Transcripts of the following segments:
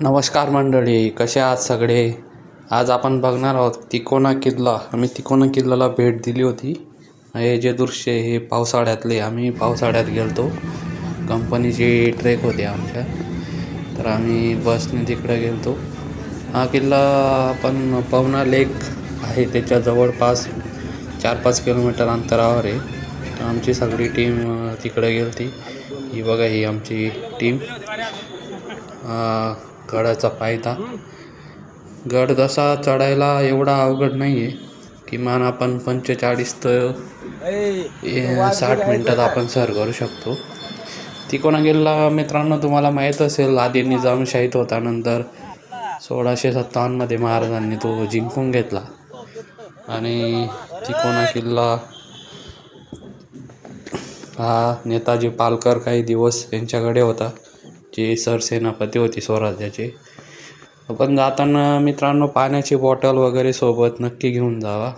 नमस्कार मंडळी, कसे आहात सगळे. आज आपण बघणार आहोत तिकोना किल्ला. आम्ही तिकोना किल्ल्याला भेट दिली होती. हे जे दृश्य हे पावसाळ्यातले. आम्ही पावसाळ्यात गेलतो. कंपनीची ट्रेक होती आमच्या, तर आम्ही बसने तिकडे गेलतो. हा किल्ला आपण पवना लेक आहे त्याच्या जवळपास 4-5 किलोमीटर अंतरावर आहे. आमची सगळी टीम तिकडे गेलती. ही बघा, ही आमची टीम. गडाचा पायथा. गड तसा चढायला एवढा अवघड नाही आहे. किमान आपण 45 ते 60 मिनटात आपण सर करू शकतो. तिकोना किल्ला मित्रांनो तुम्हाला माहीत असेल, आधी निजामशाहीत होता. नंतर 1657 महाराजांनी तो जिंकून घेतला. आणि तिकोना किल्ला हा नेताजी पालकर काही दिवस यांच्याकडे होता, जे सरसेनापती होते स्वराज्याचे. पण जाताना मित्रांनो पाण्याची बॉटल वगैरे सोबत नक्की घेऊन जावा,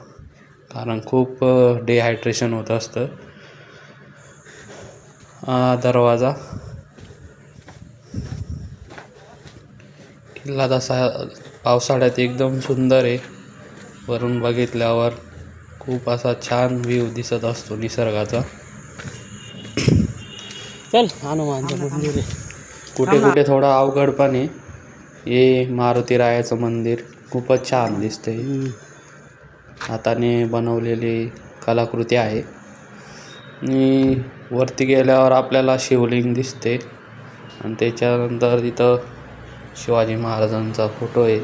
कारण खूप डिहायड्रेशन होत असतं. दरवाजा. किल्ला तसा पावसाळ्यात एकदम सुंदर आहे. वरून बघितल्यावर खूप असा छान व्ह्यू दिसत असतो निसर्गाचा. चल हनुमानचं मंदिर आहे. कुठे कुठे थोडा अवघड पण आहे. हे मारुती रायाचं मंदिर खूपच छान दिसते. हाताने बनवलेली कलाकृती आहे. आणि वरती गेल्यावर आपल्याला शिवलिंग दिसते आणि त्याच्यानंतर तिथं शिवाजी महाराजांचा फोटो आहे.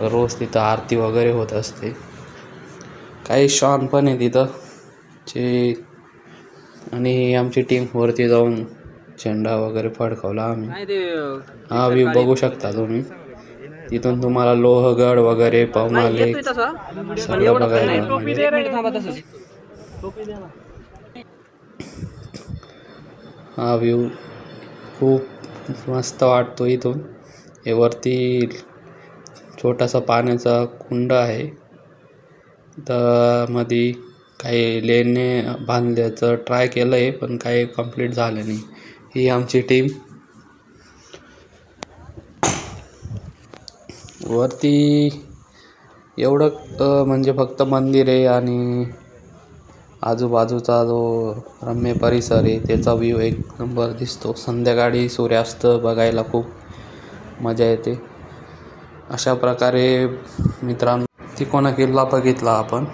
रोज तिथं आरती वगैरे होत असते. काही श्वान पण आहे तिथं जे. आणि आमची टीम वरती जाऊन झेंडा वगैरे फडकवला आम्ही. हा व्ह्यू बघू शकता तुम्ही. तिथून तुम्हाला लोहगड वगैरे पवना लेक सगळं बघायला मिळेल. हा व्ह्यू खूप मस्त वाटतो इथून. हे वरती छोटासा पाण्याचा कुंड आहे. तर मध्ये काही लेनने बांधल्याचं ट्राय केलं आहे, पण काही कंप्लीट झालं नाही. ही आमची टीम. वरती एवढं म्हणजे फक्त मंदिर आहे आणि आजूबाजूचा जो रम्य परिसर आहे त्याचा व्ह्यू एक नंबर दिसतो. संध्याकाळी सूर्यास्त बघायला खूप मजा येते. अशा प्रकारे मित्रांनो तिकोना किल्ला बघितला आपण.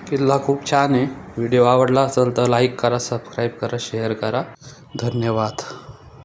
किल्ला खूप छान आहे. व्हिडिओ आवडला असेल तर लाईक करा, सबस्क्राईब करा, शेअर करा. धन्यवाद.